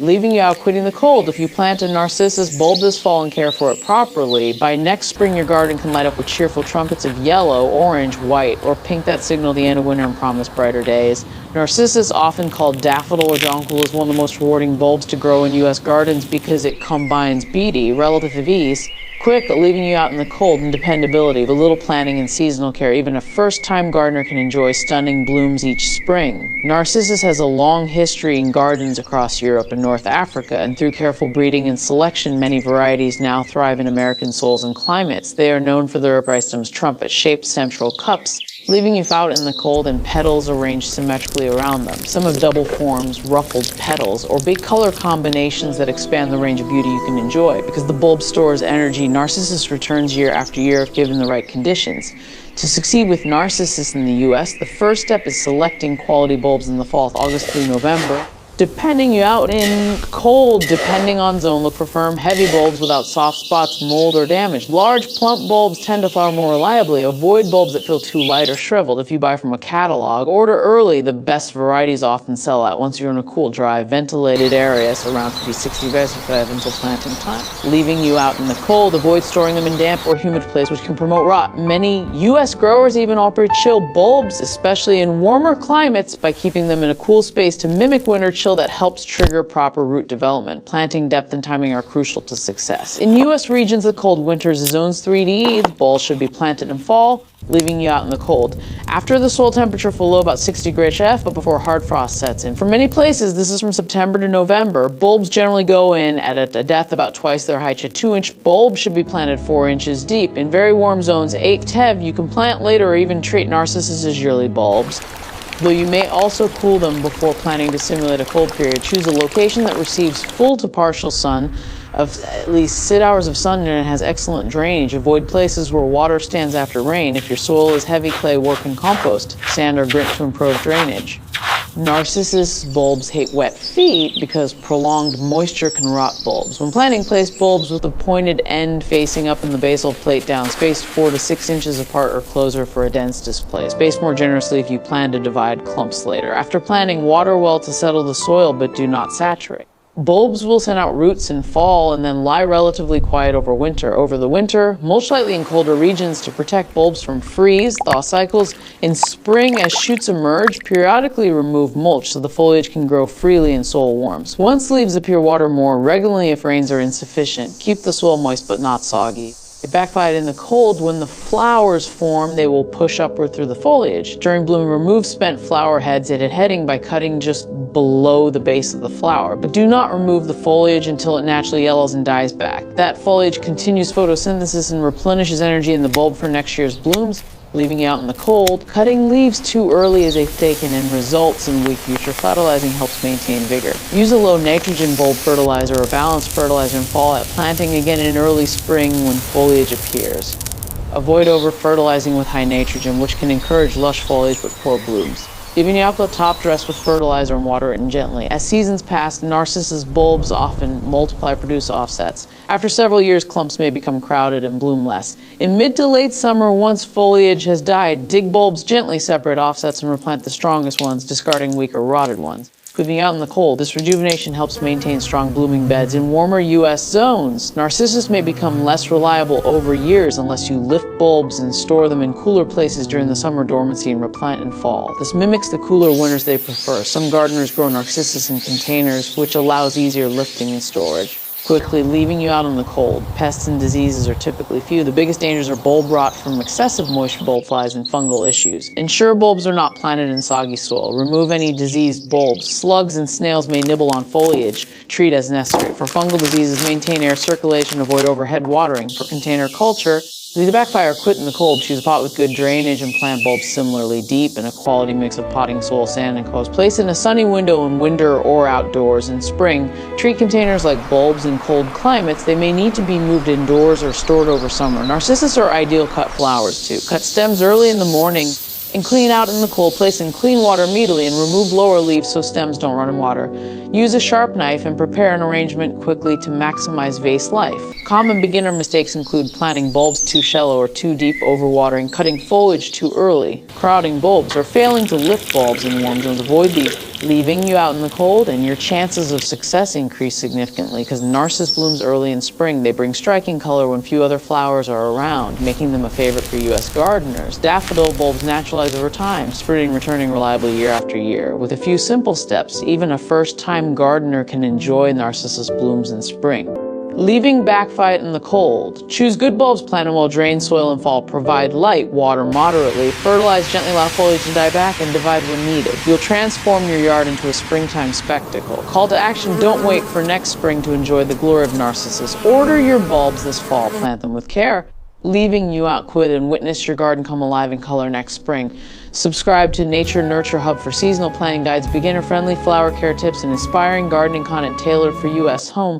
leaving you out quitting the cold. If you plant a narcissus bulb this fall and care for it properly, by next spring your garden can light up with cheerful trumpets of yellow, orange, white, or pink that signal the end of winter and promise brighter days. Narcissus, often called daffodil or jonquil, is one of the most rewarding bulbs to grow in U.S. gardens because it combines beauty, relative ease, quick, leaving you out in the cold, and dependability. With a little planting and seasonal care, even a first-time gardener can enjoy stunning blooms each spring. Narcissus has a long history in gardens across Europe and North Africa, and through careful breeding and selection, many varieties now thrive in American soils and climates. They are known for their upright-stem's trumpet-shaped central cups, leaving you out in the cold, and petals arranged symmetrically around them. Some have double forms, ruffled petals, or big color combinations that expand the range of beauty you can enjoy. Because the bulb stores energy, Narcissus returns year after year if given the right conditions. To succeed with Narcissus in the U.S., the first step is selecting quality bulbs in the fall, August through November. Depending you out in cold, depending on zone, look for firm, heavy bulbs without soft spots, mold, or damage. Large, plump bulbs tend to flower more reliably. Avoid bulbs that feel too light or shriveled. If you buy from a catalog, order early. The best varieties often sell out once you're in a cool, dry, ventilated area, so around 50-60 degrees until planting time. Leaving you out in the cold, avoid storing them in damp or humid places, which can promote rot. Many U.S. growers even operate chill bulbs, especially in warmer climates, by keeping them in a cool space to mimic winter chill that helps trigger proper root development. Planting depth and timing are crucial to success. In U.S. regions with cold winters, zones 3D, the bulbs should be planted in fall, leaving you out in the cold. After the soil temperature fall below about 60 degrees F, but before hard frost sets in. For many places, this is from September to November. Bulbs generally go in at a depth about twice their height. A 2-inch bulb should be planted 4 inches deep. In very warm zones 8 to 10, you can plant later or even treat narcissus as yearly bulbs, though you may also cool them before planting to simulate a cold period. Choose a location that receives full to partial sun of at least 6 hours of sun and has excellent drainage. Avoid places where water stands after rain. If your soil is heavy clay, work in compost, sand, or grit to improve drainage. Narcissus bulbs hate wet feet because prolonged moisture can rot bulbs. When planting, place bulbs with a pointed end facing up in the basal plate down, spaced 4 to 6 inches apart or closer for a dense display. Space more generously if you plan to divide clumps later. After planting, water well to settle the soil, but do not saturate. Bulbs will send out roots in fall and then lie relatively quiet over winter. Over the winter, mulch lightly in colder regions to protect bulbs from freeze, thaw cycles. In spring, as shoots emerge, periodically remove mulch so the foliage can grow freely in soil warms. Once leaves appear, water more regularly if rains are insufficient. Keep the soil moist but not soggy. It backfired in the cold. When the flowers form, they will push upward through the foliage. During bloom, remove spent flower heads at heading by cutting just below the base of the flower. But do not remove the foliage until it naturally yellows and dies back. That foliage continues photosynthesis and replenishes energy in the bulb for next year's blooms, leaving you out in the cold. Cutting leaves too early is a fake and results in weak future. Fertilizing helps maintain vigor. Use a low nitrogen bulb fertilizer or balanced fertilizer in fall, at planting again in early spring when foliage appears. Avoid over-fertilizing with high nitrogen, which can encourage lush foliage but poor blooms. Leaving you out the top dress with fertilizer and water it in gently. As seasons pass, narcissus bulbs often multiply, produce offsets. After several years, clumps may become crowded and bloom less. In mid to late summer, once foliage has died, dig bulbs gently, separate offsets, and replant the strongest ones, discarding weaker, rotted ones. Moving out in the cold, this rejuvenation helps maintain strong blooming beds. In warmer U.S. zones, narcissus may become less reliable over years unless you lift bulbs and store them in cooler places during the summer dormancy and replant in fall. This mimics the cooler winters they prefer. Some gardeners grow narcissus in containers, which allows easier lifting and storage. Quickly leaving you out in the cold. Pests and diseases are typically few. The biggest dangers are bulb rot from excessive moisture, bulb flies, and fungal issues. Ensure bulbs are not planted in soggy soil. Remove any diseased bulbs. Slugs and snails may nibble on foliage. Treat as necessary. For fungal diseases, maintain air circulation. Avoid overhead watering. For container culture, if you backfire, quit in the cold. Choose a pot with good drainage and plant bulbs similarly deep in a quality mix of potting soil, sand, and compost. Place in a sunny window in winter or outdoors. In spring, treat containers like bulbs in cold climates. They may need to be moved indoors or stored over summer. Narcissus are ideal cut flowers too. Cut stems early in the morning and clean out in the cold. Place in clean water immediately and remove lower leaves so stems don't run in water. Use a sharp knife and prepare an arrangement quickly to maximize vase life. Common beginner mistakes include planting bulbs too shallow or too deep, overwatering, cutting foliage too early, crowding bulbs, or failing to lift bulbs in warm zones. Avoid these leaving you out in the cold, and your chances of success increase significantly because Narcissus blooms early in spring. They bring striking color when few other flowers are around, making them a favorite for U.S. gardeners. Daffodil bulbs naturalize over time, spreading and returning reliably year after year. With a few simple steps, even a first-time gardener can enjoy Narcissus blooms in spring. Leaving backfight in the cold. Choose good bulbs planted while drain soil in fall. Provide light, water moderately, fertilize gently, allow foliage to die back, and divide when needed. You'll transform your yard into a springtime spectacle. Call to action: don't wait for next spring to enjoy the glory of Narcissus. Order your bulbs this fall, plant them with care, leaving you outquit and witness your garden come alive in color next spring. Subscribe to Nature Nurture Hub for seasonal planting guides, beginner-friendly flower care tips, and inspiring gardening content tailored for U.S. home.